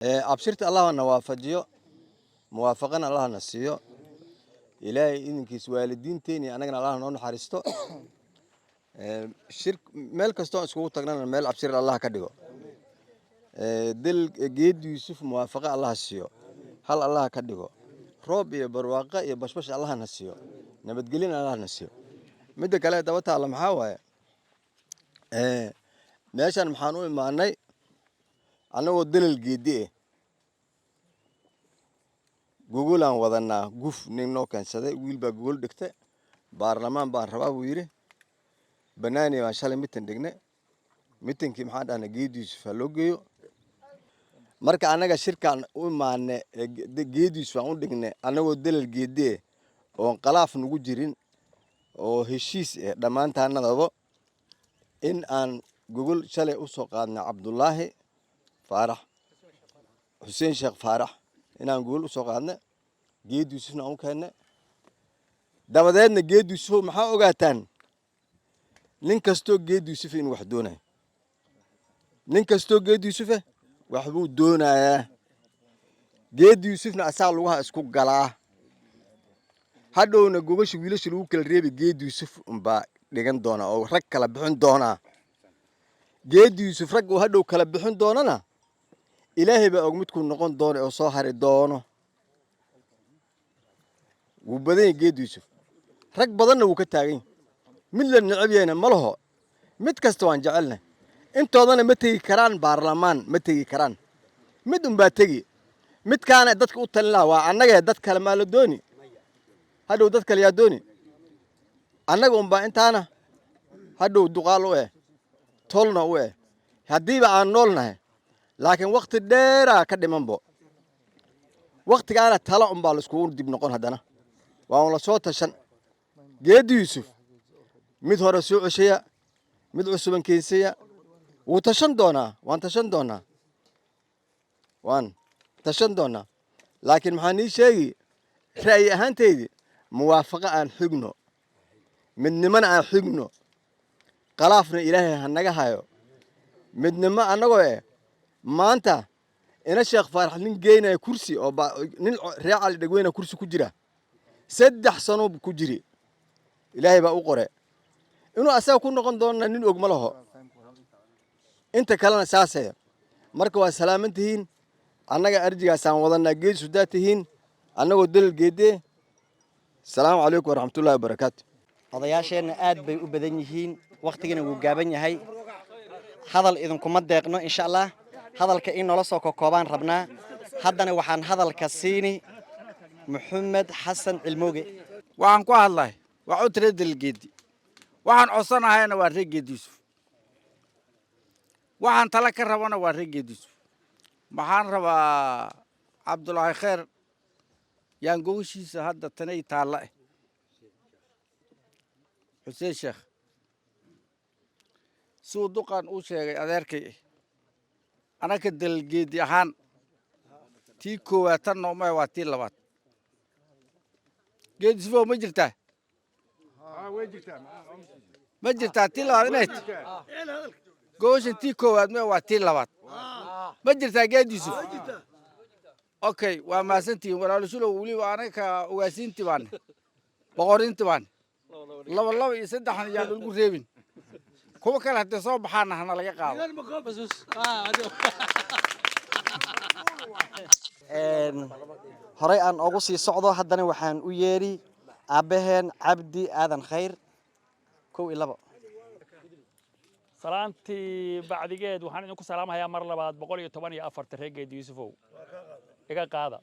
أبشرت الله نوافجيو موافقنا الله نسيو إلهي إنك والدين تاني أنا الله نون حارستو الشرك مال كستو اسكو تغنا مال أبشر الله كدغو دل جيد يوسف موافقة الله سيو هل الله كدغو روب يا برواقة يا بشبش الله نسيو نبتقلين الله نسيو مدة كلا دوتها على محاوية ماشان محانوي معني أنا ودل الجدي جوجل أن وضعنا جوف نينو كان سده ويل بجوجل دكتة برلمان باربعة ويره بناني ما شاء الله متن دقنا متن كم حد أنا جيديش فلوجيو مركا أنا كشركة وما جيديش فاون دقنا أنا ودل الجدي وانقلاف نوجرين وهشيس دمان تانا ضبط إن جوجل شلي أسوق عنا عبد الله فارح حسين شيخ فارح إن جوجل أسوق عنا جيد يوسف نعم كنا دبدنا جيد يوسف محاوجاتان ننكستو جيد يوسف إن وحدونا ننكستو جيد يوسف وحبو دونا يا جيد يوسف نأسال وها اسكو جلا هادو نجوجش ويلش لوك الريب جيد يوسف با دجن دونا أو ركلا بحن دونا جيد يوسف رجو هادو كلا بحن دونا إلهي بأقمتكم نقون دونا أو صاحر دونا وبدين جيد يوسف رك بدنا وكتاعين من اللي نعبينا ملها متكستوان جعلنا انتو ضنا متي كران بارلمان متي كران مدن باتجي مت كان دتك وتلا وعنك دتك لما لدوني هادو دتك يا دوني عنك با انت انا هادو دقالو ايه تولنا ويه هدي بقى نولنا لكن وقت ديرا كدمن بو وقت كان تلا ام بالسكون دي بنقون هدنا وان لا صوت شن جيد يوسف مid hore soo ceshiya mid cusuban keensiya wuu tashan doonaa waan tashan doonaa laakiin maxaan ii sheegi ra'yi ahaanteydii muwaafaqo aan xigno midnimana aan xigno qalaafna ilaahay ha naga hayo midnimo annagoo maanta ina sheekh faarax nin geynaya kursi oo nin reer cali dhagweyna kursi ku jira 3 sano ku jiri ilaahay baa u qore inuu asaga ku noqon doono nin og ma laho inta kalena saasay marka waa salaamantihiin annaga arjigaas aan wadanaa geed sudaatihiin annagoo dalal geedee salaamu calaykum waraxmatullaahi wabarakaatu odayaasheena aad bay u badan yihiin waqtigana wuu gaaban yahay hadal idinkuma deeqno insha Allah hadalka in nolol soo koobaan rabnaa haddana waxaan hadalka siini Maxamed Xasan Cilmooge waxaan ku hadlay waa u tire dalal geedi waxaan codsanahayn waa reer geed Yuusuf waxaan tala ka rabana waa reer geed Yuusuf maxaan rabaa Cabdullaahi Kheer yaan gooshiisa hadda tanay taala Xuseen Sheekh suu duqan uu sheegay adeerkay anaka dalal geedi ahaan tii koowaad tan noomay waa tii labaad geed Yuusuf ma jirtaa ما جرت تيلا نت جوش تيكو أدمي وتيلا بات ما جرت جاد يوسف أوكي وما سنتي ولا شو لو ولي وأنا كواسين تبان بقارين تبان لا والله يصدق حنا جالو القريبين كم كان حتى صوب حنا حنا لقى قاو هراي أن أقصي صعدة حدنا وحن ويري أبهن عبدي آذن خير كو إلا بقى سلامتي بعد جد وحنا نكون سلام هيا مرة بعد بقول يتبني أفر ترهج يوسفو إيجا قاعدة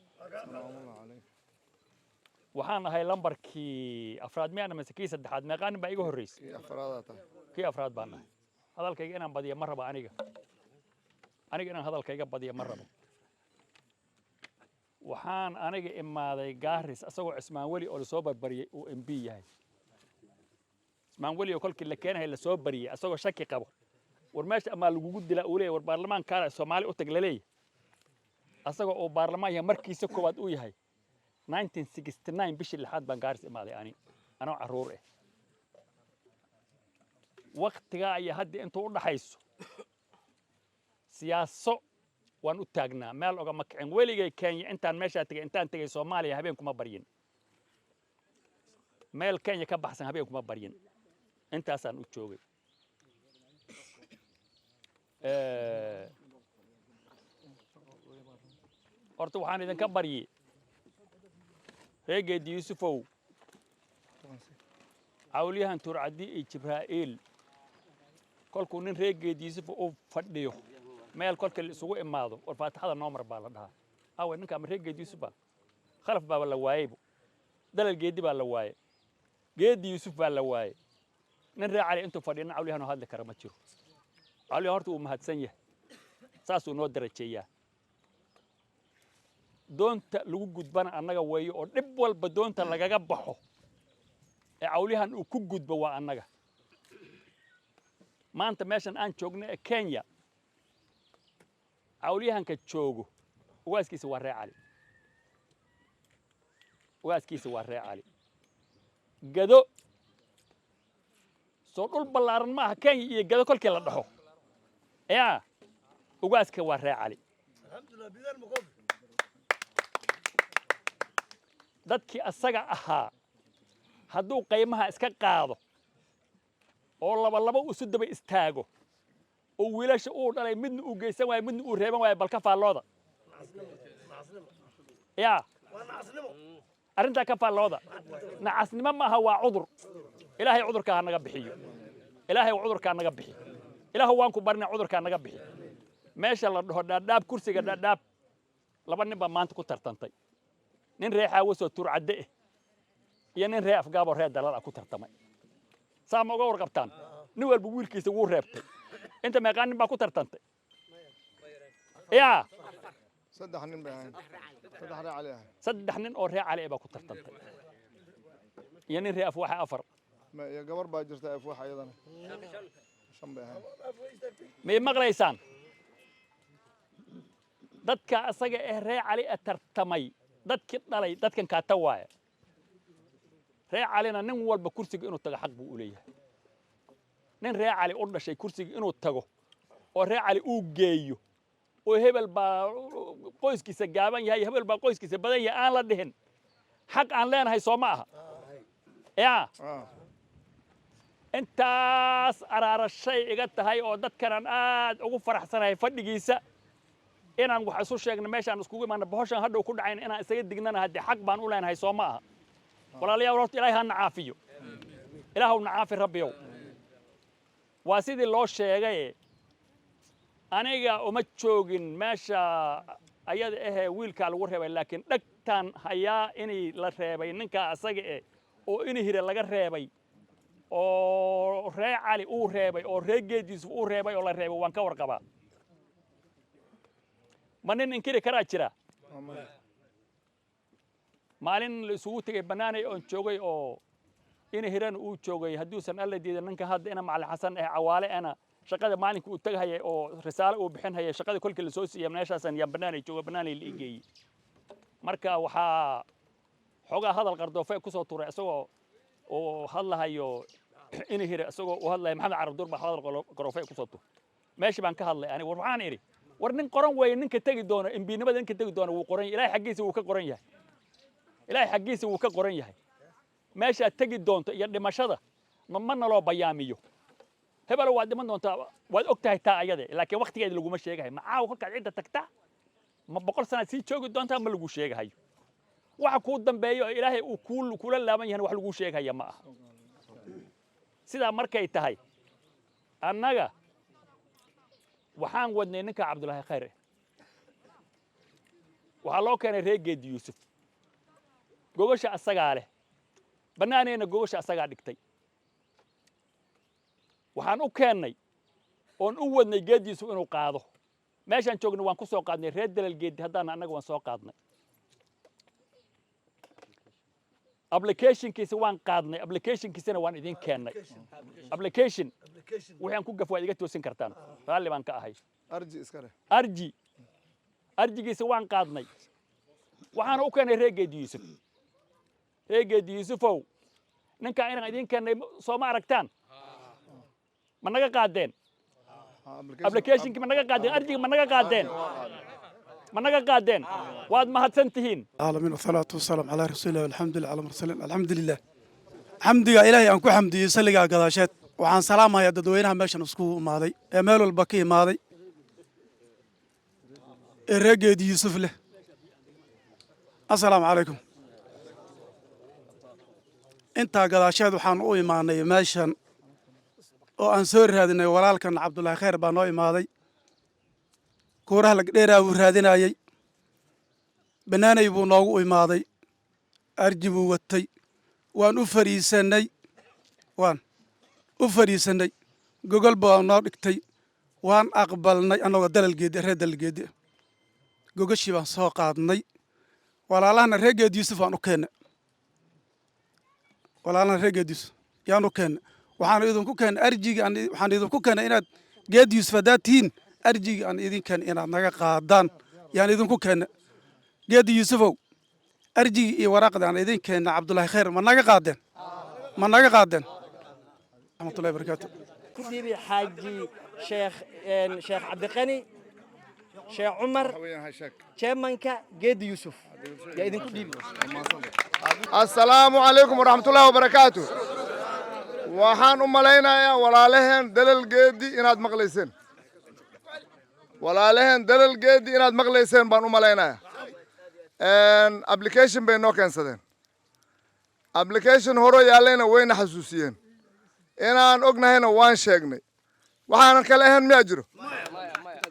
وحنا هاي لمبر كي أفراد مي أنا مسكين سد حد ما كان بيجوا الرئيس كي أفراد بنا هذا الكي أنا بدي مرة بعنيجا أنا هذا الكي بدي مرة بقى. وحان أنا إما ذي جاهرس أسوأ اسمه ولي أو صوب بري وإم بي هاي اسمه ولي وكل كل كان هاي الصوب بري أسوأ شكي قبل ورماش أما الوجود دلا أولي والبرلمان كان الصومالي أتقللي أسوأ أو برلمان هي مركز سكوات أوي هاي 1969 بيش اللي حد بنجارس إما ذي أنا عرور وقت جاي هدي أنتوا قلنا حيسو سياسة waan u taagnaa meel oga makicin weligay Kenya intaan meesha tagay Soomaaliya habeen kuma baryin meel Kenya ka baxsan habeen kuma baryin intaasaan u joogay horta waxaan idinka baryay reegeedii Yuusufow awliyahan turcadi iyo Jibraa'iil kolkuu nin reegeedii Yuusuf u fadhiyo meel kolka la isugu imaado war faataxada noomar baa la dhahaa awe ninka ama reegeedii Yuusuf baa khalaf baa la waayay dalal geedi baa la waayay geedii Yuusuf baa la waayay nin raacay intuu fadhiyana awliyahan oo hadli kara ma jiro awliyahan horta uu mahadsan yahay saasuu noo darajeeyaa doonta lagu gudbana annaga weeyo oo dhib walba doonta lagaga baxo ee awliyahan uu ku gudbo waa annaga maanta meeshan aan joogno ee Kenya awliyahanka joogo ugaaskiisa waa Reer Cali gado soo dhul ballaaran ma aha Kenya iyo gado kolkii la dhaxo yaa ugaaska waa Reer Cali dadkii asaga ahaa hadduu qiimaha iska qaado oo laba u soo daba istaago oo wiilasha uu dhalay midna uu geysan waayo midna uu reeban waayo balka faallooda yaa arrinta ka faallooda nacasnimo ma aha waa cudur ilaahay cudurka naga bixiyo ilaahay cudurka naga bixi ilaahu waan ku barnaa cudurka naga bixi meesha la dhaho dhaadhaab kursiga dhaadhaab laba nin baa maanta ku tartantay nin reexa wasoo turcade iyo nin reef gaabo reer dalal ku tartamay saama uga warqabtaan nin walba wiilkiisa wuu reebtay inta meeqaan nin baa ku tartantay yaa saddex nin baa saddex Reer Cali ah saddex nin oo Reer Cali baa ku tartantay iyo nin reef waxa afar ma iyo gabar baa jirta af waxa iyadana shan baa may maqlaysaan dadka asaga Reer Cali tartamay dadkii dhalay dadkan ka tawaay Reer Calina nin walba kursiga inuu tago xaq buu u leeyahay nin Reer Cali u dhashay kursiga inuu tago oo Reer Cali uu geeyo oo hebel baa qoyskiisa gaaban yahay hebel baa qoyskiisa badan yahay aan la dhihin xaq aan leenahay soo ma aha yaa intaas araarashay iga tahay oo dadkan aad ugu faraxsanahay fadhigiisa inaan wax isu sheegno meeshaan iskugu imaano bohoshan hadhow ku dhacayn inaan isaga dignana haddii xaq baan u leenahay soo ma aha walaalayaal horta ilaahay ha nacaafiyo ilaahu nacaafi rabbiyow waa sidii loo sheegay aniga uma joogin meesha ayada ahee wiilkaa lagu reebay laakiin dhagtaan hayaa inay la reebay ninkaa asaga oo ini hire laga reebay oo Reer Cali uu reebay oo reegeediisu uu reebay oo la reebay waan ka warqabaa ma nin inkiri karaa jira maalin la isugu tagay banaanay oon joogay oo ina hiran uu joogay hadduusan alla diidan ninka hadda ina macalin xasan cawaale ana shaqada maalinka uu tagayay oo risaalo uu bixin hayay shaqada kolkii la soo siiyay meeshaasan yaa banaanay jooga banaanay la igeeyay marka waxaa xogaa hadal qardoofay ku soo tuuray isagoo oo hadlahayo ina hira isagoo uu hadlay maxamed carab dur baa hadal qardoofay ku soo tuuray meeshii baan ka hadlay aniga war waxaan iri war nin qoran weeye ninka tagi doono imbiinimada ninka tagi doono wuu qoran ilaahay xaqiisa wuu ka qoran yahay ilaahay xaqiisa wuu ka qoran yahay meesha tagi doonto iyo dhimashada ma naloo bayaamiyo hebel waad dhiman doontaa waad og tahay taa ayade laakiin waqtigeeda laguma sheegahay macaaw kolkaad cidda tagtaa ma 100 sanaad sii joogi doontaa ma lagu sheegahayo waxa kuu dambeeyo ilaahay uu kula laaban yahay wax lagu sheegaya ma aha sidaa markay tahay annaga waxaan wadnay ninka Cabdullaahi Khayr waxaa loo keenay reegeedii Yuusuf gogosha asagaa leh banaanayna gogosha asagaa dhigtay waxaan u keennay oon u wadnay geediisu inuu qaado meeshaan joogno waan ku soo qaadnay reer dalal geedi haddana annaga waan soo qaadnay applicationkiisa waan qaadnay applicationkiisana waan idin keennay application waxaan ku gaf waad iga toosin kartaan raalli baan ka ahay arji iska leh arjigiisa waan qaadnay waxaan u keenay reegeedii Yuusuf reegeedii Yuusufow ninka inaan idin keennay soo ma aragtaan ma naga qaadeen applicationki ma naga qaadeen arjiga ma naga qaadeen ma naga qaadeen waad mahadsan tihiin العالمين والصلاة والسلام على رسول الله والحمد لله على مرسلين الحمد لله حمدك إلهي أنكو حمدي سلقا قداشات وعن سلامة يا ددوينها ماشا نسكو ماضي إمالو البكي ماضي الرقي دي يوسف له السلام عليكم انت قداشات وحان اوي ماني ماشا وأنسور هذا ولالكن عبد الله خير بانوي ماضي كورها لك ديرا ورادنا يي بناني بو نوغو imaaday arji buu watay waan u fariisanay gogol baa noo dhigtay waan aqbalnay anagoo dalalgeedi reer dalalgeedi gogashii baan soo qaadnay walaalahana reer geed yuusuf aan u keennay walaalahana reer geed yuusuf yaan u keennay waxaan idinku keennay arjiga waxaan idinku keennay inaad geed yuusuf haddaad tihiin arjiga aan idin keennay inaad naga qaadaan yaan idinku keennay geed yuusufow arjigi iyo waraaqda aan idin keennay cabdullaahi khayr ma naga qaadeen raxmatullahi barakaatu كديبي حاجي شيخ عبد الغني شيخ عمر شيمانكا جيد يوسف يا إذن كديبي السلام عليكم ورحمة الله وبركاته waxaan u malaynayaa walaalaheen dalal geedi inaad maqlayseen baan u malaynayaa application bay noo keensadeen application hore yaallayna wayna xasuusiyeen inaan ognahayna waan sheegnay waxaanan kale ahayn miyaa jiro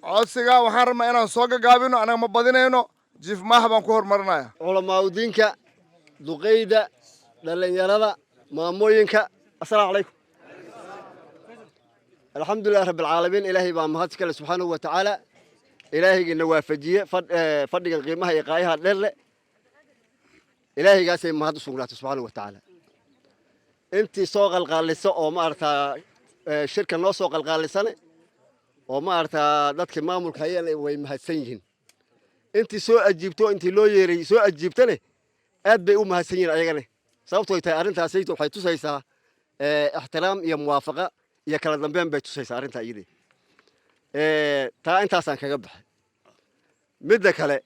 codsiga waxaan rabnaa inaan soo gagaabino anaga ma badinayno jiif maaha baan ku hormarinayaa culamaaudiinka duqeyda dhallinyarada maamooyinka assalaamu calaykum alxamdulilah rabbilcaalamiin ilaahay baa mahad iskale subxaanahu wa tacaala ilaahaygiina waafajiye fadhigan qiimaha iyo qaayaha dherle ilaahaygaasay mahad u sugnaatay subxaanahu wa tacaala intii soo qalqaalisa oo maaragtaa shirka noo soo qalqaalisane oo maaragtaa dadkii maamulka hayeen way mahadsan yihiin intii soo ajiibto intii loo yeeray soo ajiibtane aad bay u mahadsan yihiin ayagane sababtoo tahay arrintaasaytu waxay tusaysaa ixtiraam iyo muwaafaqa iyo kala dambeyn bay tusaysaa arrintaa iyadii taa intaasaan kaga baxay midda kale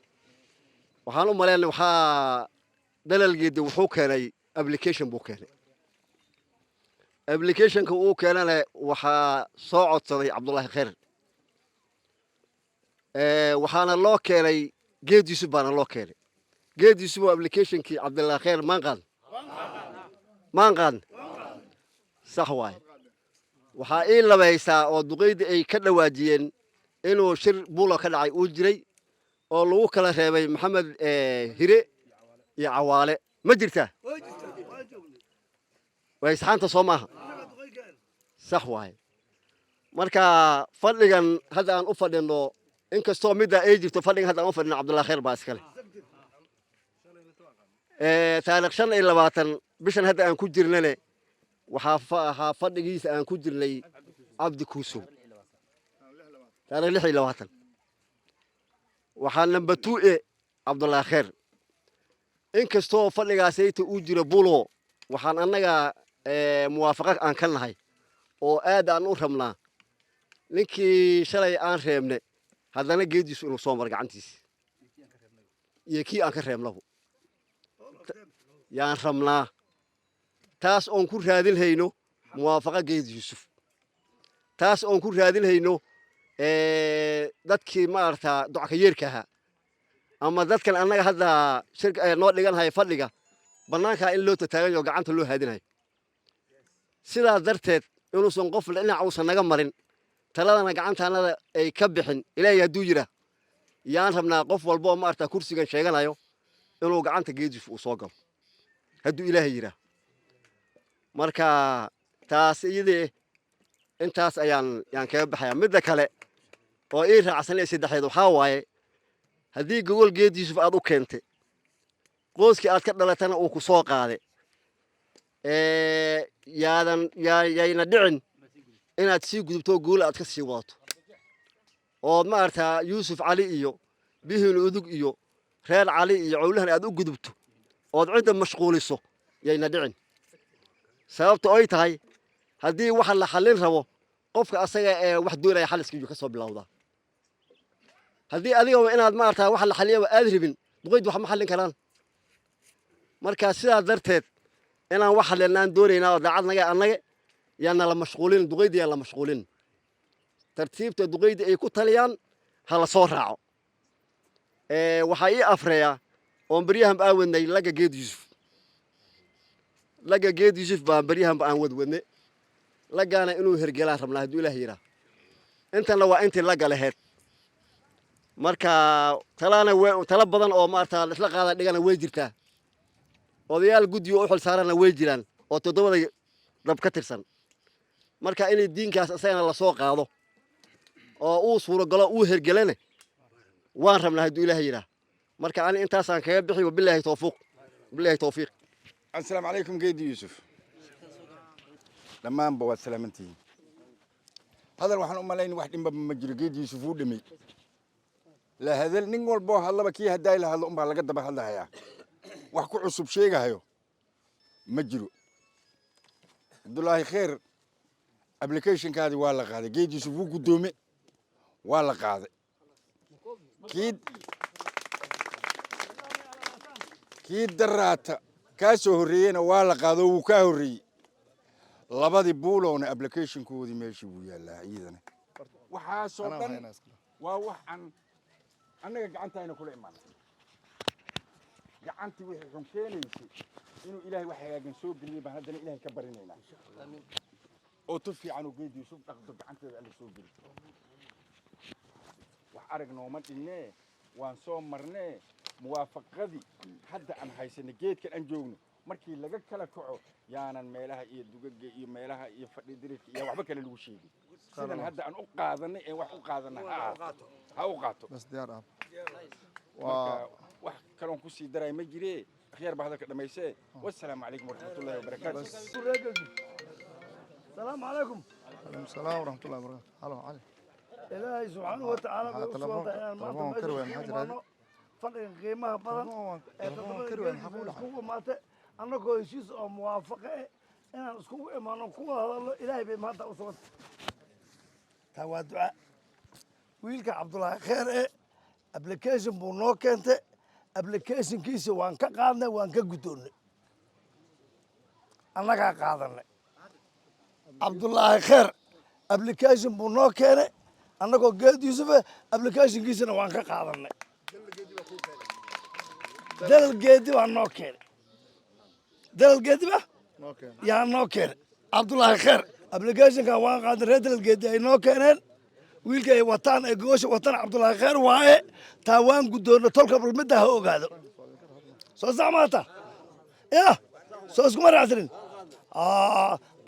waxaan u malaynay waxaa dalalgeedi wuxuu keenay application buu keenay applicationka uu keenana waxaa soo codsaday cabdullaahi khayr waxaana loo keenay geed yusuf baana loo keenay geed yusuf oo applicationkii cabdullaahi khayr maanqaan sax waaye waxaa ii labaysaa oo duqeyda ay ka dhawaajiyeen inuu shir buulo ka dhacay uu jiray oo lagu kala reebay maxamed hire iyo cawaale ma jirtaa way saxaanta soo maaha sax waaye marka fadhigan hadda aan u fadhino inkastoo middaa ay jirto fadhigan hadda aan u fadhino cabdullaahi khayr baa iskale taariikh 25 bishan hadda aan ku jirnane waxaa fadhigiisa aan ku jirnay cabdi kuusow taariikh 26 waxaa number 2 cabdullaahi khayr inkastoo fadhigaasayta uu jiro bulo waxaan annaga muwaafaqa aan ka nahay oo aad aan u rabnaa ninkii shalay aan reebne haddana geediisu inuu soo maro gacantiisa iyo kii aan ka reebnabo yaan rabnaa taas oon ku raadin hayno muwaafaqa geed yuusuf taas oon ku raadin hayno dadkii maaragtaa docka yeerka ahaa ama dadkan annaga hadda shirka noo dhiganhay fadhiga bannaankaa in loo tataaganyo gacanta loo haadinayo sidaas darteed inuusan qof dhinac uusan naga marin taladana gacantaanada ay ka bixin ilaahay hadduu yidhaa yaan rabnaa qof walba oo maaragtaa kursigan sheeganayo inuu gacanta geedis uu soo galo hadduu ilaahay yidhaa marka taas iyadee intaas yaan kaga baxayaa midda kale oo ii raacsanaya saddexeed waxaa waaye haddii gogol geed yuusuf aad u keentay qoyskii aad ka dhalatana uu ku soo qaaday yayna dhicin inaad sii gudubto guula aad ka sii wadato ood maaragtaa yuusuf cali iyo bihin udug iyo reer cali iyo cowlahan aad u gudubto ood cidda mashquuliso yayna dhicin sababta oy tahay haddii waxa la xallin rabo qofka asaga wax doonaya xaliskiiyu ka soo bilowdaa haddii adiga inaad maartaa wax la xaliyaba aad ribin duqayd wax ma xallin karaan marka sidaa darteed inaan wax xallinaan doonaynaa oo daacad naga annaga yaana la mashquulin duqayd yaa la mashquulin tartiibta duqayd ay ku taliyaan ha la soo raaco waxaa ii afreeyaa oon baryahan aan wadnay laga geed yuusuf baan baryahan aan wadne lagaana inuu hergelaan rabnaa hadduu ilaah yiraa intana waa intii laga laheyd marka tala badan oo maarata isla qaada dhigana way jirtaa odayaal guddiga u xil saarana way jiraan oo 7 dab ka tirsan marka inay diinkaas asagana la soo qaado oo uu suuragalo uu hergelane waan rabnaa hadduu ilaah yiraa marka ani intaasaan kaga bixi billahi tawfiiq السلام عليكم قيد يوسف لما بواد سلامتي هذا الواحد أمالين واحد مجرى قيد يوسف ودمي لا هذا نقول بوه الله بكيه هداي له هذا أمبار لقد بحال ده يا وحكو عصب شيء هايو مجرو عبد الله خير ابلكيشن كادي ولا قاعد قيد يوسف قدومي ولا قاعد كيد دراتا كاسو هورينا waa qaado uu ka horiyay labadii buuloona application koodi meeshii uu yaalaa ciidana waxa soo dhan waa wax aan anaga gacantayna kula imaanay gacantii wixii xun keenaysay inuu ilaahay wax hagaagan soo geliyo baan hadana ilaahay ka barinayna oo tu fiican oo geed Yuusuf dhaqdo gacanteeda alla soo geliyo wax aragno ma dhinne waan soo marnay muwaafaqadii hadda aan haysanay geedkan aan joogno markii laga kala kaco yaanan meelaha iyo dugaga iyo meelaha iyo fadhidirka iyo waxba kale lagu sheegay sidan hadda aan u qaadanay ee wax u qaadanay ha u qaato bas diyaar ah wax kale ku sii daray ma jiree khayr bahada ka dhameysay wassalaamu calaykum warahmatullaahi wabarakaatuh السلام عليكم. عليكم السلام ورحمة الله وبركاته. هلا علي. إلهي سبحانه وتعالى تلفون كروان حاجة هذه. فرق قيمة بدن. تلفون كروان حفول. سكوا ماته أنا كويسيس أو موافقة أنا سكوا إمانه كوا هذا إلهي بماته أصوات. توادع. ويلك عبد الله خير أبليكيشن بونوك أنت أبليكيشن كيس وانك قادنا وانك قدون. أنا قادنا. عبد الله خير ابلكيشن بونو كينه انغو قيد يوسف ابلكيشن كيسنا وان كا قادنay دل قيد وان نو كينه دل قيد با يا نو كينه عبد الله خير ابلكيشن كان وان قاد دل قيد اي نو كينن ويلكay wataan ay goosh wataan عبد الله خير waaye taa waan gudoono tolka bulmada ha ogaado soo saamaata ya soo isku maracsan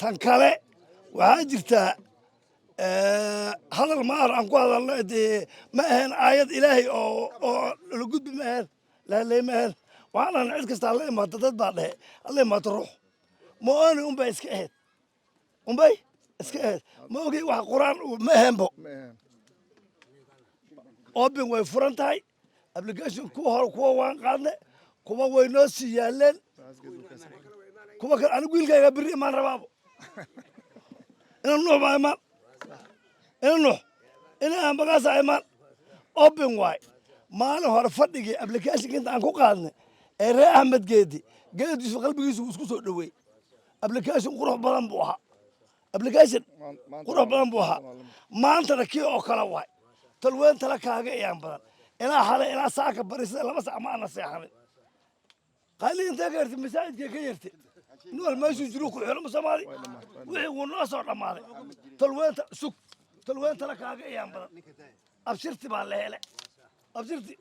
tan kale waxaa jirtaa hadal maar aan ku hadalno ma ahayn aayad ilaahay oo la gudbi ma ahayn laaley ma ahayn waxaan cid kasta alla imaata dad baa dhehe alla imaata ruux ma ooni unbay iska ahayd ma ogey wax quraan ma ahaynbo open way furan tahay application kuwa waan qaadne kuwa way noo sii yaaleen kuwa kale anigu wiilkayga biri imaan rabaabo إن النوح ما إيمان إن النوح إن أهم بقاس إيمان أوبن واي ما له هرفدي أبلكيشن كنت عنكو قادنا إيه أحمد جدي يوسف قلبي يوسف كوسو دوي أبلكيشن قروح بلان بوها أبلكيشن قروح بلان بوها ما أنت ركيو أو كلا واي تلوين تلك هاجي أيام بلان إلى حالة إلى ساعة بريس لا بس ما أنا سيحمل قال لي أنت قرت مساعد كيرتي نور ما يجروك الحلم سماري والناس رمالي تلوين سك تلوين تلك هاجي أيام بدن أبشرتي بالله أبشرتي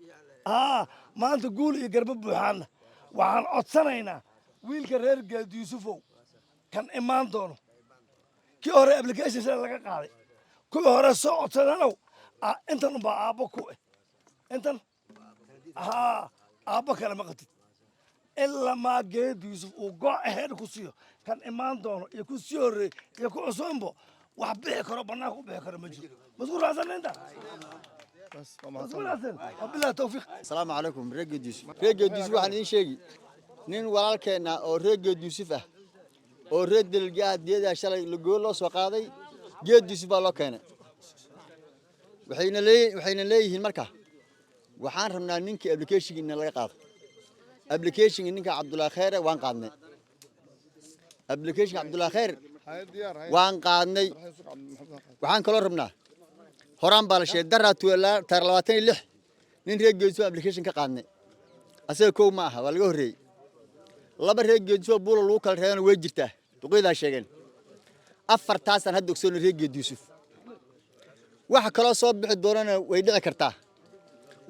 ما أنت تقول يقرب بوحنا وعن أتصنعنا ويل كرر جد يوسفو كان إيمان دونه كي هو أبلكيشن سنة لك قاضي كي هو صوت سنة أنت نبى أبوكوا أنت أبوك أنا ما قلت إلا ما جد يوسف وقع هير كوسيو كان إيمان دونه يكوسيور يكوسومبو وحبيه كربنا وحبيه كرمجي مذكور هذا أنت بس مذكور هذا وبالله التوفيق. السلام عليكم رجل يوسف waxaan idin sheegi nin walaalkeena oo reegid Yuusuf ah oo reedil gaadiyada shalay lagu loo soo qaaday geed Yuusuf baa loo keenay waxayna leeyihiin marka waxaan rabnaa ninkii application in laga qaado application ninka Cabdullaahi Khayr waan qaadnay application Cabdullaahi Khayr waan qaadnay waxaan kala rabnaa horaan baa la sheegay daraatu ilaa 26 nin reer geeso application ka qaadnay asaga koow ma aha waa laga horeeyay laba reer geeso buulo lagu kala reeyana way jirtaa duqeyda sheegeen afartaasan hadda ogsoon reer geed Yuusuf waxa kala soo bixi doonana way dhici kartaa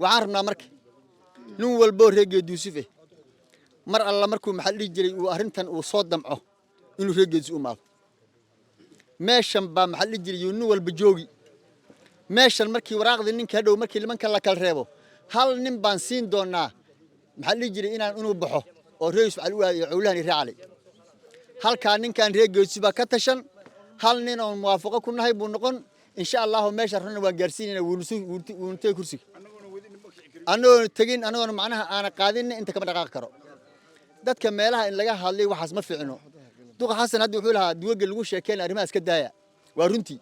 waxaan rabnaa marka nin walba reer geed Yuusuf mar alla markuu maxal dhigi jiray uu arintan uu soo damco inuu reer geed u maado meeshan ba maxal dhigi jiray nin walba joogi meeshan markii waraaqdi ninka hadhow markii limanka la kala reebo hal nin baan siin doonaa maxal dhigi jiray inuu baxo oo reeyis waxa uu aadiyo cawlahan raacay halka ninkan reer geed Yuusuf ka tashan hal nin oo muwaafaqo ku nahay buu noqon insha Allah meesha runa waan gaarsiinayna wuu intee kursi anoo tagin anoo macnaha aan qaadin inta kama dhaqaaq karo dadka meelaha in laga hadlay waxaas ma fiicno duqa xasan hadii wuxuu lahaa duwaga lagu sheekeen arrimahaas ka daaya waa runtii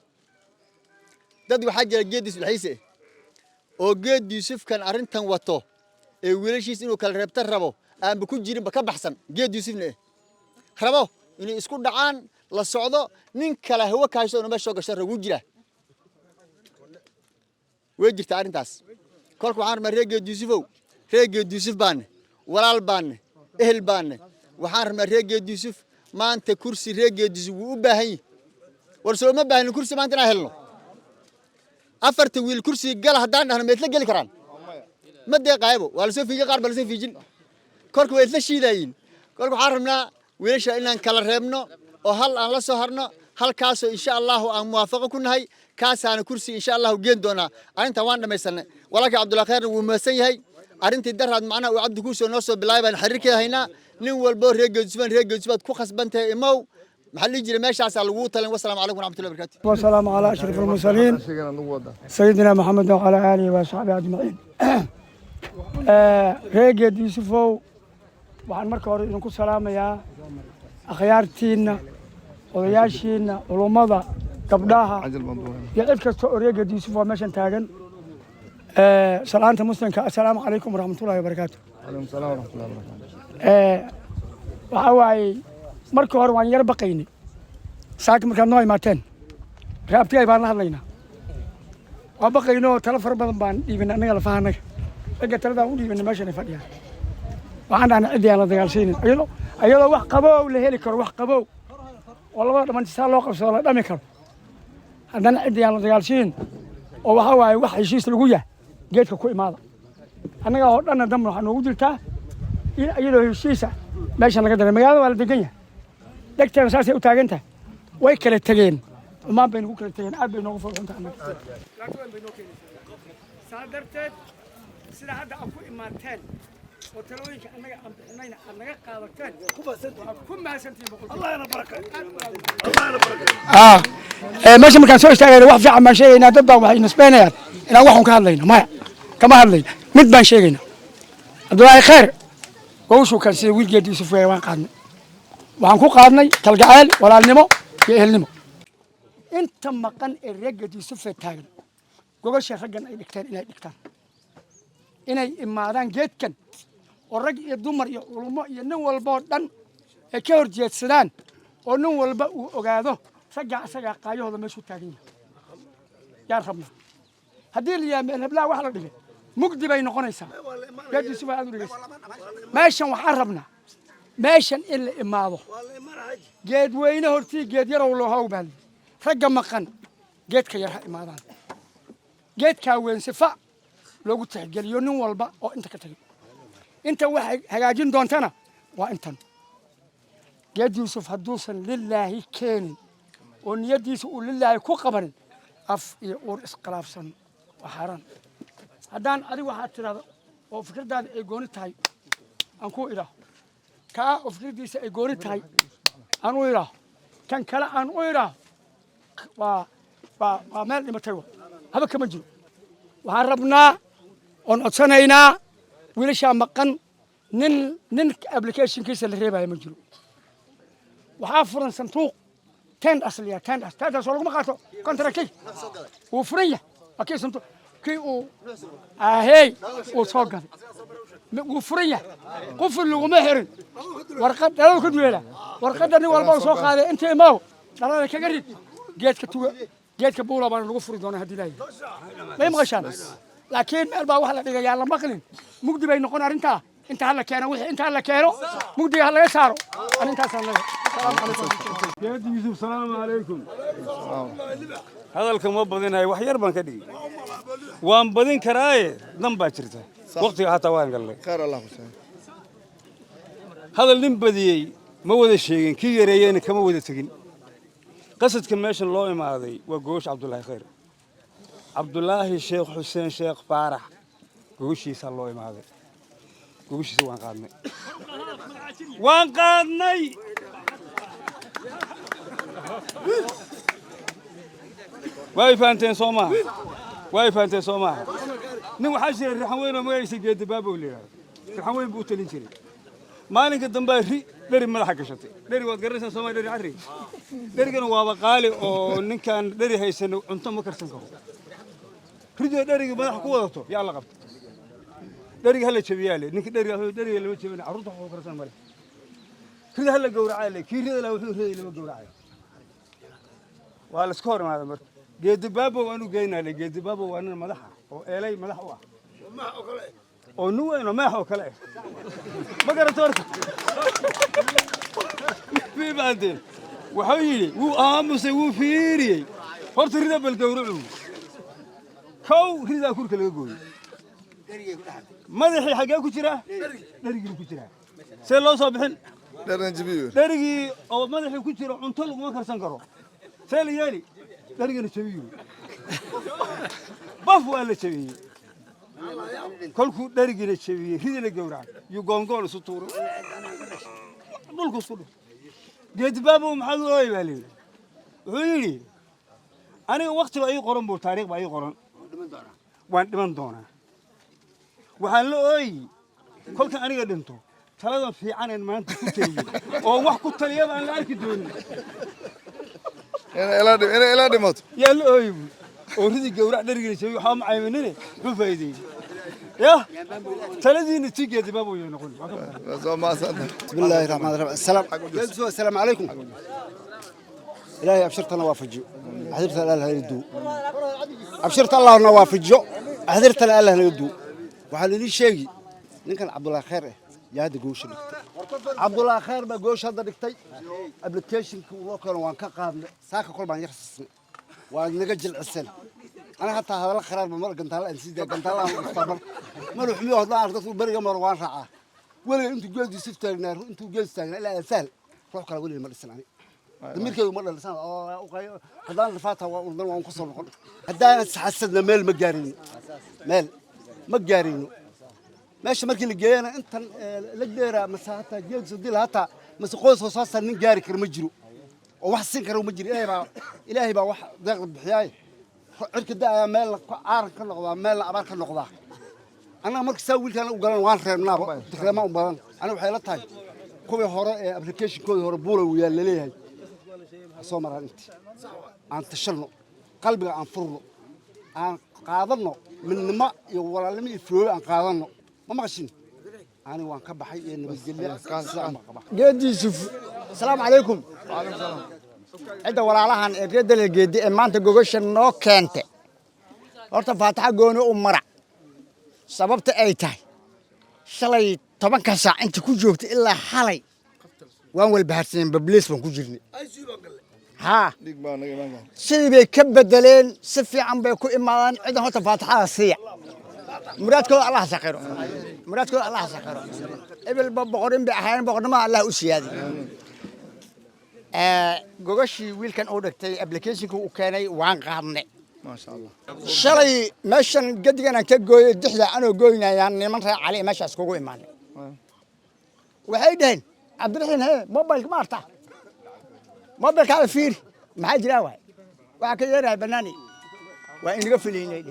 dad waxa jira geedis ilxiise oo geed Yuusuf kan arintan wato ee wiilashiis inuu kala reebta rabo aan ku jirin ba ka baxsan geed Yuusufna rabo inay isku dhacaan la socdo nin kala hawa kaasho meesha gasho ragu jira way jirtaa arintaas kolku waxaan rabnaa reer geed Yuusuf baan walaal baan ehel baan waxaan rabnaa reer geed Yuusuf maanta kursi reer geed Yuusuf uu u baahan yahay war soo ma baahan kursi maanta inaan helno afarta wiil kursi gal hadaan dhahno meed la gali karaan ma deeqaybo waa la soo fiijin qaar bal soo fiijin kolku way la shiidayin kolku waxaan rabnaa wiilasha inaan kala reebno oo hal aan la soo harno halkaas insha Allah aan muwaafaqo ku nahay kaasana kursi insha Allah geen doona arinta waan dhamaysanay walaalka Cabdullaahi Khayr wuu maasan yahay arintii daraad macna uu Cabdi Kuuso noo soo bilaabay xiriirka hayna nin walba reer geed Yuusuf ku khasbantahay imaw maxalli jiray meeshaas lagu talan wassalaamu alaykum warahmatullahi wabarakatuh والسلام على أشرف المرسلين سيدنا محمد وعلى آله وصحبه أجمعين reer geed Yuusuf waxaan marka hore idinku salaamayaa akhyaartiina odayaashiina culumada gabdhaha iyo cid kasta oo reer geed Yuusuf meeshan taagan salaanta muslimka assalaamu alaykum warahmatullahi wabarakatuh alaykum salaam warahmatullahi wabarakatuh waxa waay marka hore waan yar baqaynay saak markaad noo imaateen raabtay baan la hadlaynaa waa baqayno talo far badan baan dhiibin anaga la fahanay ragga talada u dhiibin meeshan fadhiya waxaan dhahnay cid aan la dagaalsiinin ayadoo wax qabow la heli karo wax qabow oo labada dhamantiisa loo qabsado la dhami karo haddana cid aan la dagaalsiin oo waxa waay wax heshiis lagu yahay geedka ku imaada annaga oo dhan dam waxaan ugu dirtaa in ayadoo heshiisa meeshan laga daray magaalada waa la degan yahay degteena saasay u taagan tahay way kala tageen umaan bay nagu kala tageen aad bay noogu farxunta annaga saa darteed sida hadda aad ku imaateen oo talooyinka annaga aan bixinayna aad naga qaadateen ku mahadsantihiin Allah yana baraka meesha markaan soo istaagayna wax fiican baan sheegaynaa dad baa waxay nisbeynayaan inaan waxun ka hadlayno maya kama hadlayno mid baan sheegaynaa Cabdullaahi Khayr wawshu kan sida wiil geed Yuusuf waan qaadnay waxaan ku qaadnay kalgacayl walaalnimo iyo ehelnimo inta maqan ee reer geed Yuusuf taagan gogosha raggan ay dhigtaan inay imaadaan geedkan oo rag iyo dumar iyo culummo iyo nin walba oo dhan ay ka horjeedsadaan oo nin walba uu ogaado ragga asaga qaayahooda meeshu taagan yahay yaa rabnaa haddii la yaameen hablaha wax la dhigay mugdi bay noqonaysaa geed Yuusuf aad u dhigaysa meeshan waxaan rabnaa meeshan in la imaado geed weyne hortii geed yarow loo hawbal ragga maqan geedka yar ha imaadaan geedka weyn sifa loogu tixgeliyo nin walba oo inta ka tagay inta waxay hagaajin doontana waa intan geed Yuusuf hadduusan lillaahi keenin oo niyadiisa uu lillaahi ku qabanin af iyo uur isqalaafsan waa xaraan haddaan adigu waxaad tiraahdo oo fikradaada ay gooni tahay aan ku idhaaho kaa oo fikradiisa ay gooni tahay aan u idhaaho kan kale aan u idhaaho waa meel dhimatay haba kama jiro waxaan rabnaa oon codsanaynaa wiilashaa maqan nin applicationkiisa la reebaya ma jiro waxaa furan sanduuq tend asliya tend as tendaas oo laguma qaato contractay wuu furan yahay akii sanduuq kii uu ahey uu soo gaday wuu furan yahay quful laguma xirin warqad dhalada ku meela warqadda nin walba soo qaaday inta imaaw dhalada kaga rid geedka tuga geedka buula baan lagu furi doonaa haddii ilaahay ma maqashaan laakiin meel baa wax la dhigayaa la maqlin mugdi bay noqon arrintaa inta hala keeno wixii inta hala keeno mugdiga ha laga saaro arrintaasaan leeyahay salaamu calaykum geedi yuusuf salaamu calaykum hadalka ma badinayo wax yar baan ka dhigi waan badin karaaye dan baa jirta waqtiga hataa waan gallay khayr allah ku saay hadal nin badiyey ma wada sheegin kii yareeyeyna kama wada tegin qasadka meeshan loo imaaday waa goosh cabdullaahi khayr cabdullaahi sheekh xuseen sheekh faarax gooshiisa loo imaaday gooshiisa waan qaadnay way faanteen Soomaa nin waxa jiray raxan weyn oo magaysa geed baabo leeyahay raxan weyn buu talin jiray maalinka dambe dhari madaxa gashatay dhari waad garanaysaa Soomaa dhari carri dharigana waa qaali oo ninkan dhari haysan cunto ma karsan karo ridoo dhariga madaxa ku wadato yaa la qabtay dhariga hala jabiyaale ninka dhariga lama jabin carruurta wuxuu karsan male rida hala gowracaale kii rida la wuxuu riday lama gowracayo waa la iska hor imaaday marka geed baabo waanu geynaa geed baabo waa nin madaxa oo eelay madax u ah oo nu weyn oo maax oo kale ma garato horta biibaade wuxuu yiri wuu aamusay wuu fiiriyay horta rida bal gowracu kow rida kurka laga gooyo madaxii xagee ku jira dharigii ku jira see loo soo bixin dharigii oo madaxii ku jira cunto laguma karsan karo see la yeeli dharigana jabiyo baf waa la jabiyey kolkuu dharigina jabiyey ridina gowraca iyo goongoon isu tuuray dhulku isku dhig geed baabo maxaad u ooy baa leeyahay wuxuu yidhi aniga waqtiba ii qoran buu taariikh baa ii qoran waan dhiman doonaa waxaan la ooyi kolkan aniga dhinto taladan fiican aan maanta ku taliyo oo wax ku taliyaba aan la arki doonin ina ila dhimato yaa la ooyi oo ridi gowrac dharigina jabiyo waxaa ma caymanine muxuu faa'iideeyey يا ثلاثين تيجي دبابو ينقول بسم الله الرحمن الرحيم السلام عليكم إلهي أبشرت الله وافجو أحذرت الله يدو أبشرت الله نوافجو أحذرت الله يدو وحلني شيء نكن عبد الله خير يا هذا جوش عبد الله خير بجوش هذا دكتي أبلكيشن والله كانوا وان كقابل ساق كل ما يرسل ونجل السنة أنا حتى هذا الخير بمر كنت هلا نسيت كنت هلا مستمر ما نروح مية هذا عرضت برجع مروان رعاه ولا أنتوا جالس سفتر نار أنتوا جالس لا سهل روح كلا ولا المرة السنة دمير كذا مرة السنة أوكي هذا اللي فات هو ونقصر نقول هذا حسدنا مال مجارين مال مجارين ماشي مركي اللي جاينا أنت لقدر مساحة جالس دي لهتا مسقوس وصاصة نجاري كرمجرو وحسين كرمجري إلهي بقى واحد ضغط بحياي عرك ده مال عارك النقطة مال عبارك النقطة أنا مركز سوي كان وقالن وان خير نابو تكلم أمبارح أنا بحيلتها كوي هراء أبليكيشن كوي هراء بولا ويا اللي هي أسمر أنت عن تشلنا قلبي عن فرنا عن قاضنا من ما يولا لم يفلو عن قاضنا ما ماشين أنا وان كبحي إنه بيجي جد يوسف السلام عليكم وعليكم السلام عند walaalahan ee reedal geedi ee maanta gogashan noo keentay horta faataxa gooni u marac sababta ay tahay shalay 10 saac inta ku joogtay ilaa xalay waan wal baharsan babliis baan ku jirnay ha sidii bay ka bedeleen si fiican bay ku imaadaan cid horta faataxa siiya muraadkooda Allah saqiro muraadkooda Allah saqiro ibal boqorin bi ahaan boqornimo Allah u siyaadi gogashi wiilkan oo dhagtay application-ku uu keenay waan qaadnay ما شاء الله shalay meeshan gadigan aan ka gooyay dixda anoo gooynayaan niman reer cali meeshaas kugu imaanay waxay dhaheen cabdiraxiin hee mobilka ma arta mobilka ala fiir maxaa jira waxa ka yeeray banaani waa inaga filaynay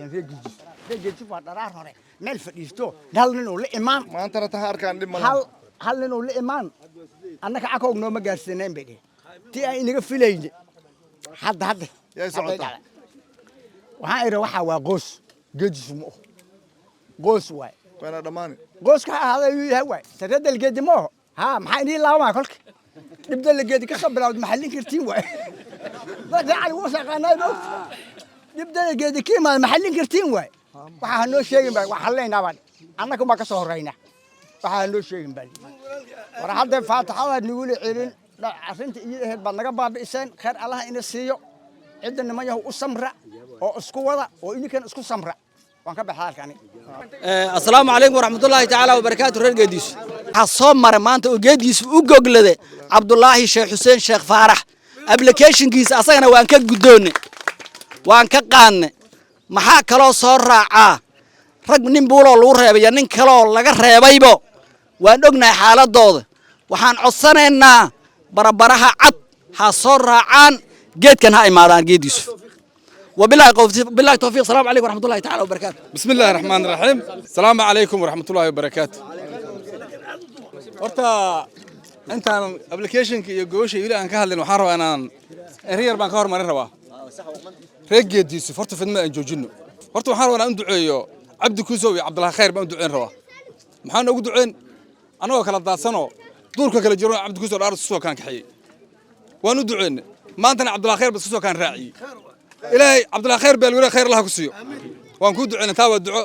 reegiji waa dharaar hore meel fadhiisto hal nin oo la imaan ما أنت رتها أركان دم hal nin oo la imaan annaka cakoog noo ma gaarsiineen bay dhaheen tii ay inaga filaynay hadda يا سعود waxaan ira waxa waa qoos جدي سمو قوس واي وانا دماني قوس هذا يهوى ترد الجدي مو ها محيني لا ما كلك نبدا الجدي كخبر محلين كرتين واي بدي على وسق انا نبدا الجدي كيما محلين كرتين واي waxa noo sheegin baa waxa leeynaa baan annagu ma ka soo horeyna waxa noo sheegin baa war hadda faataxada nagu celin arinta iyo ahayd baa naga baabi'iseen khayr Allah ina siiyo cidda nimayahu u samra oo isku wada oo idinkan isku samra waan ka baxay halkani assalaamu calaykum waraxmatullaahi tacaala wabarakaatu reer geediis waxa soo maray maanta oo geediis u goglade Cabdullaahi Sheekh Xuseen Sheekh Faarax application-kiisa asagana waan ka gudoonay waan ka qaadnay maxaa kaloo soo raacaa rag nin buuloo lagu reebay nin kaloo laga reebaybo waan ognahay xaaladooda waxaan codsanaynaa barabaraha cad ha soo raacaan geedkan ha imaadaan geediisu وبالله التوفيق السلام عليكم ورحمة الله تعالى وبركاته بسم الله الرحمن الرحيم السلام عليكم ورحمة الله وبركاته horta intaan application-ka iyo goosha ila aan ka hadlin waxaan rabaa inaan eriyar baan ka hormarin rabaa reegeediisu horta fidma aan joojino horta waxaan rabaa inaan duceeyo Cabdi Kuusow iyo Cabdullaahi Khayr baan duceyn rabaa maxaan ugu duceyn anagoo kala daadsano duurka kala jiro Cabdi Kuusow dhaar soo kan kaxiyay waan u duceyn maantana Cabdullaahi Khayr bas soo kan raaciyay ilaahay Cabdullaahi Khayr beel wala khayr Allah ku siiyo waan ku duceyn taa waa duco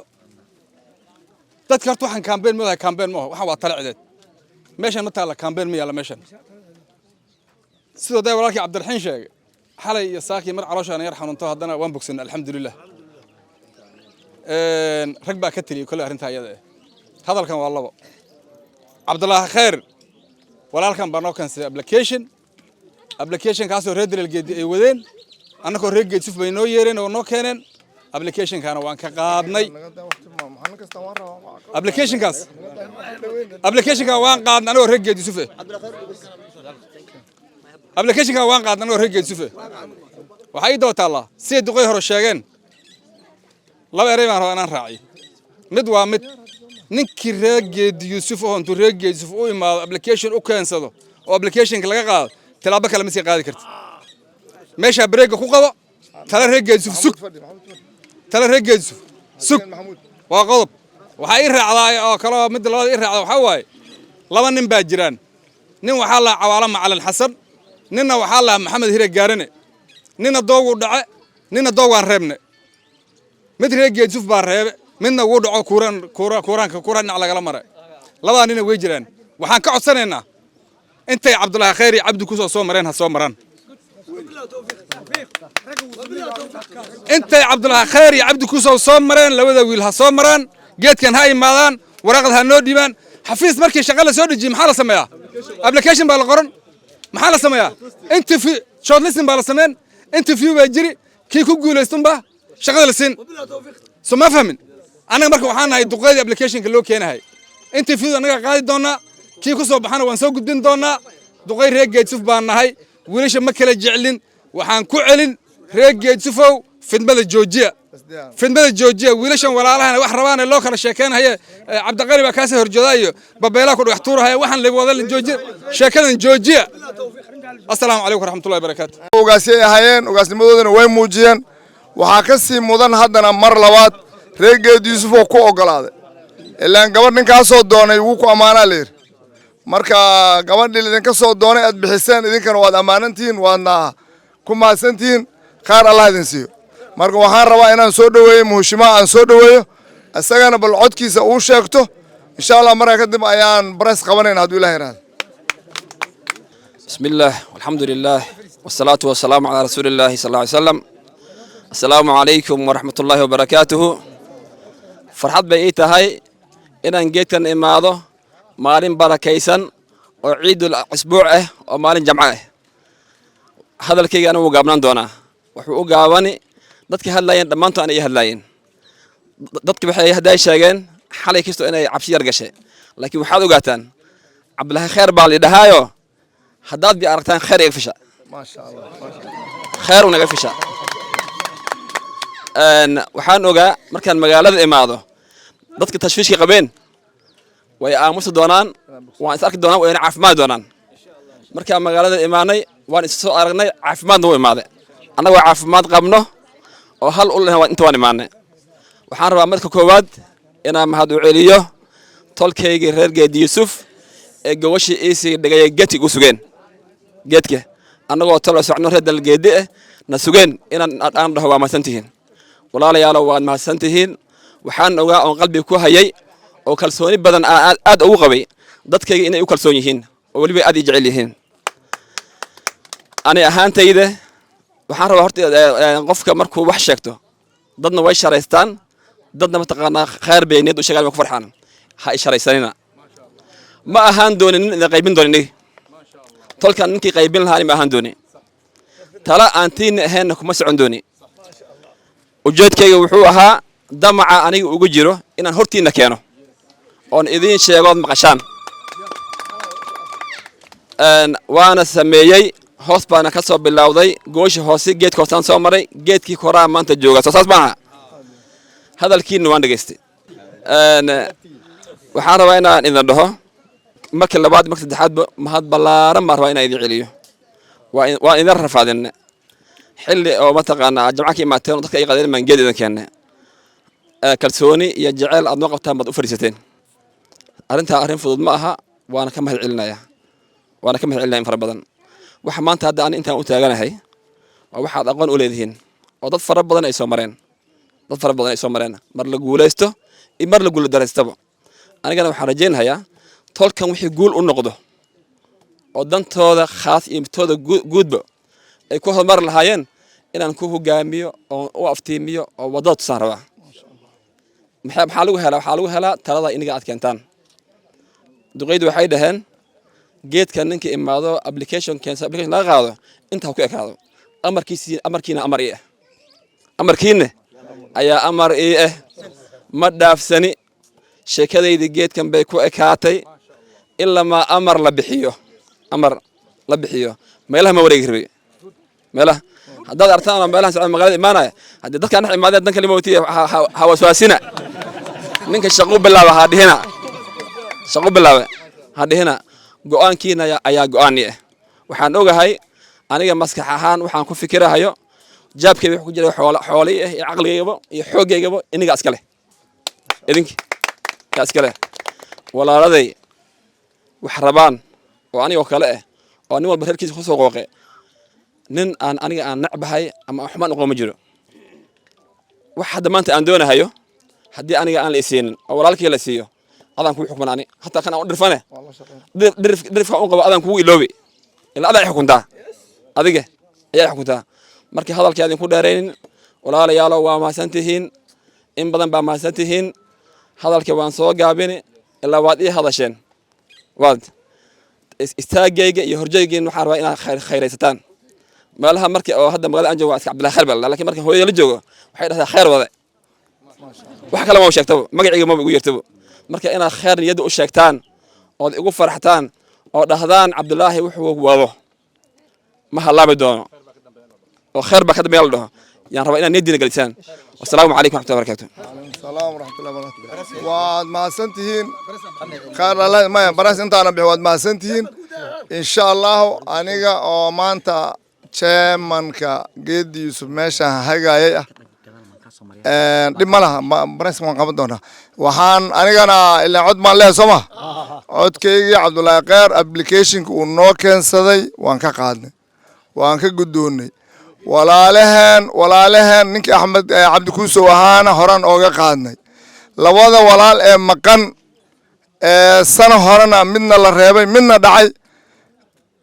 dadka horta waxaan campaign ma waxa waa talaceed meeshan ma taala campaign ma yala meeshan sidoo day walaalkii Cabdiraxiin sheegay xalay iyo saaki mar calooshaan yar xanuunto haddana waan bogsan alxamdulillah rag baa ka taliyo kale arinta ayada hadalkan waa labo Cabdullaahi Khayr walaalkan baa noo keenay application kaasoo reer dalal geedi ay wadeen annagoo reer geedi suf bay noo yeereen oo noo keeneen application kana waan ka qaadnay application ka waan qaadnay annagoo reer geedi suf application ka waan qaadnay annagoo reer geedi suf waxa ay dootaa Allah si duqay hore sheegeen laba eray baan rabaa inaan raaciyo mid waa mid ninkii reer geedi Yuusuf oo intuu reer geedi Yuusuf u imaado application u keensado oo application-ka laga qaado talaabo kale ma sii qaadi kartid meesha break ku qabo tala reer geedi Yuusuf sug tala reer geedi Yuusuf sug waa qodob waxa ay raacday oo kale mid labada ay raacday waxa waaye laba nin baa jiraan nin waxa la cawaala Macalin Xasan ninna waxa la Maxamed Hire Gaarane ninna doogu dhace ninna doogaan reebne mid reer geedi Yuusuf baa reebe midna wuu dhaco kuran laga maray labada nin way jiraan waxaan ka codsanaynaa intay Cabdullaahi Khayr iyo Cabdi Kuusow soo mareen ha soo maraan intay Cabdullaahi Khayr iyo Cabdi Kuusow soo mareen labada wiil ha soo maraan geedkan ha imaadaan waraqad ha noo dhibaan xafiis markii shaqo la soo dhijiyay maxaa la sameeyaa application baa la qoran maxaa la sameeyaa interview shortlisting baa la sameyn interview baa jiri kii ku guuleystunba shaqada la siin soo ma fahmin anaga marka waxaan nahay duqeydii application-ka loo keenahay interview anaga qaadi doonaa kii ku soo baxana waan soo gudbin doonaa duqey reer geedi Yuusuf baan nahay wiilasha ma kala jeclin waxaan ku celin reer geedi Yuusow fidmada joojiya wiilashan walaalahana wax rabaan loo kala sheekeenayo Cabdiqani baa kaasoo horjeedayo babeela ku dhex tuurahay waxaan la wada joojiya sheekadan joojiya assalaamu calaykum waraxmatullaahi wabarakaatu ogaasay ahayeen ogaasnimadoodana way muujiyeen waxaa ka sii mudan haddana mar labaad reer geedi Yuusuf oo ku ogolaaday ilaan gabadh ninkaasoo doonay wuu ku ammaanaa leer marka gabadhii idinka soo doonay aad bixiseen idinkana waad ammaanantihiin waadna ku mahadsantihiin khayr Allah idin siiyo marka waxaan rabaa inaan soo dhaweeyo muhashima aan soo dhaweeyo asagana bal codkiisa uu sheegto insha Allah marka kadib ayaan baras qabanayna haduu Ilaahay raad bismillah walhamdulillah wassalatu wassalamu ala rasulillah sallallahu alayhi wasallam assalaamu calaykum waraxmatullaahi wabarakaatuhu farxad bay ii tahay inaan geedkan imaado maalin barakaysan oo ciidul usbuuc ah oo maalin jamco ah hadalkayga anigu gaabnaan doonaa wuxuu u gaabani dadka hadlayeen dhammaantood ay hadlayeen dadka waxay haday sheegeen xalay kisto inay cabsi yar gashay laakiin waxaad ogaataan Cabdullaahi Khayr baa la dhahaayo haddaad bi aragtaan khayr iga fisha ma sha Allah khayr unaga fisha waxaan ogaa markaan magaalada imaado dadka tashwiishka qabeen way aamusi doonaan waan is arki doonaan wayna caafimaad doonaan markaan magaalada imaanay waan is soo aragnay caafimaadna wuu imaaday annagoo caafimaad qabno oo hal u leh inta waan imaanay waxaan rabaa marka koowaad inaan mahad u celiyo tolkaygii reer Geedi Yuusuf ee gawashii iisii dhigay geedkii u sugeen geedka annagoo tolo socno reer dalgeedi ah na sugeen inaan dhaho waa mahadsantihiin walaalayaal waad mahadsantihiin waxaan ogaa oo qalbi ku hayay oo kalsooni badan aad ugu qabay dadkayga inay u kalsoon yihiin oo waliba aad i jecel yihiin ani ahaantayda waxaan rabaa horta qofka markuu wax sheegto dadna way sharaystaan dadna mataqaanaa khayr bay niyad u sheegaan ku farxaan ha isharaysanina ma ahaan doonin in qaybin doonin tolkan ninkii qaybin lahaa ma ahaan doonin tala aantiin ahayn kuma socon dooni ujeedkayga wuxuu ahaa damaca aniga ugu jiro inaan hortiina keeno oon idin sheegood maqashaan waana sameeyay hoos baana ka soo bilowday gooshi hoose geedka hoosaan soo maray geedkii koraa maanta jooga soo saas maaha hadalkiina waan dhageystay waxaan rabaa inaan idin dhaho markii labaad markii saddexaadba mahad ballaaran baan rabaa inaan idin celiyo waan idin rafaadinne xilli oo mataqaanaa jamca ka imaateen dadka ay qadeen maan geed idin keenne kalsooni iyo jacayl aad noo qabtaan baad u fadhiisateen arrintaa arrin fudud ma aha waana ka mahad celinayaa in fara badan waxa maanta hadda aan intaan u taaganahay waa waxaad aqoon u leedihiin oo dad fara badan ay soo mareen mar la guulaysto iyo mar la guuldaraystaba anigana waxaan rajaynayaa tolkan wixii guul u noqdo oo dantooda khaas iyo midtooda guudba ay ku horumar lahaayeen inaan ku hogaamiyo oo u aftiimiyo oo wadada tusaan rabaa maxaa lagu helaa talada iniga aad keentaan duqeydu waxay dhaheen geedka ninka imaado application laga qaado inta ku ekaado amarkiina amar ii ah amarkiina ayaa amar ii ah ma dhaafsani sheekadayda geedkan bay ku ekaatay ilaa ma amar la bixiyo meelaha ma wareegi rabay meelaha haddaad artaan meelaha socod magaalada imaanaya haddii dadka dhex imaadeen dan kalima watiya hawaswaasina ninka shaqo bilaaba ha dhihina go'aankiina ayaa go'aani ah waxaan ogahay aniga maskax ahaan waxaan ku fikirahayo jaabkayga wax ku jira xoolay ah iyo caqligaygaba iyo xoogaygaba iniga iska leh idinki yaa iska leh walaaladay wax rabaan oo anigoo kale ah oo nin walba reerkiisa ku soo qooqe nin aniga aan nacbahay ama xumaan noqon ma jiro wax hadda maanta aan doonahayo haddii aniga aan la isiinin oo walaalkii la siiyo adaan kugu xukman ani hataa kan aan u dhirfane dhirifka un qabo adaan kugu iloobi ilaa adaa xukuntaa adiga ayaa xukuntaa markii hadalkii adin ku dheeraynin walaalayaalo waa mahadsantihiin in badan baa mahadsantihiin hadalkii waan soo gaabini ilaa waad ii hadasheen waad istaagayga iyo horjaygiin waxaan rabaa inaad khayraysataan meelaha markii oo hadda magaalada aan joogo waa iska Cabdilaahi Khayr bal laakiin markii hooyada la joogo waxay dhahdaa khayr wada wax kale ma sheegtaba magacayga ma ugu yeertaba marka inaad khayr niyada u sheegtaan oo igu farxtaan oo dhahdaan Cabdilaahi wuxuu wado ma halaabi doono oo khayr ba ka dambeeyay dhaho yaan rabaa inaad niyadiina galisaan wassalaamu calaykum wa rahmatullahi wa barakatuh السلام ورحمة الله وبركاته واد ما سنتهين خير الله ما براس انت انا بحواد ما سنتهين ان شاء الله انيغا او مانتا chairmanka Geedi Yuusuf meesha hagaayay dib ma laha براس waan qaban doonaa waxaan anigana ilaa cod maan leeyahay Soomaa codkaygii Cabdulaahi Khayr application-ka uu noo keensaday waan ka qaadnay waan ka gudoonay walaalahan ninka Axmed Cabdi Kuuso ahaana horan ooga qaadnay labada walaal ee maqan sana horena midna la reebay midna dhacay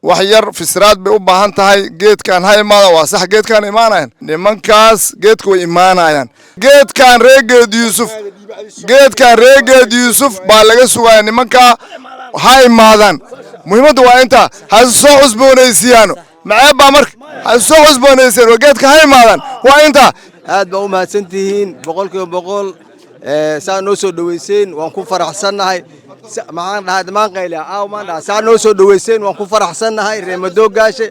wax yar fisraad bay u baahan tahay geedkan ha imaada waa sax geedkan imaanayaan nimankaas geedka way imaanayaan geedkan reer Geedi Yuusuf baa laga sugayaa nimanka ha imaadaan muhiimaddu waa inta ha soo cusboonaysiiyaan معايا بامرك السوق بونيسر وجدك هاي مالن وانت aad baa u mahadsantihiin boqolkiiba boqol saa noo soo dhaweyseen waan ku faraxsanahay maxaan dhahay dhamaan qayliya maanta saa noo soo dhaweyseen waan ku faraxsanahay reemado gaashe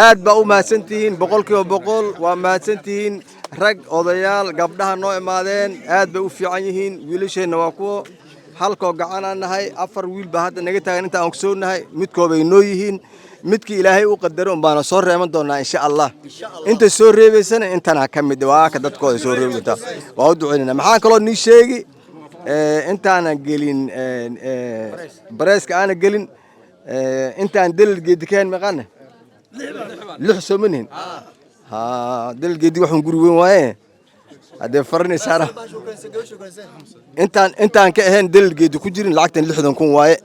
aad baa u mahadsantihiin boqolkiiba boqol waa mahadsantihiin rag odayaal gabdhaha noo imaadeen aad bay u fiican yihiin wiilasheenna waa kuwa halkoo gacanaan nahay 4 wiil baa hadda naga taagan inta aan ku soo nahay midkooda ay noo yihiin midkii ilaahay u qadaro baana soo reeman doonaa insha Allah inta soo reebaysana intana ka mid waa ka dadkooda soo reebta waa u duceynaa maxaan kaloo nii sheegi intaana gelin bareeska aan gelin intaan dalgeed keen maqana lix soomaniin ha dalgeedi waxaan guri weyn waaye hadee farni saara intaan ka ahayn dalgeedi ku jirin lacagtan 60 kun waaye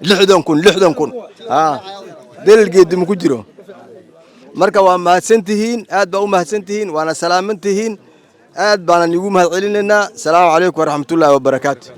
60 kun ha dalgeedi ma ku jiro marka waa mahadsantihiin aad baa u mahadsantihiin waana salaamantihiin aad baan ugu mahad celinaynaa salaamu calaykum waraxmatullaahi wabarakaatuh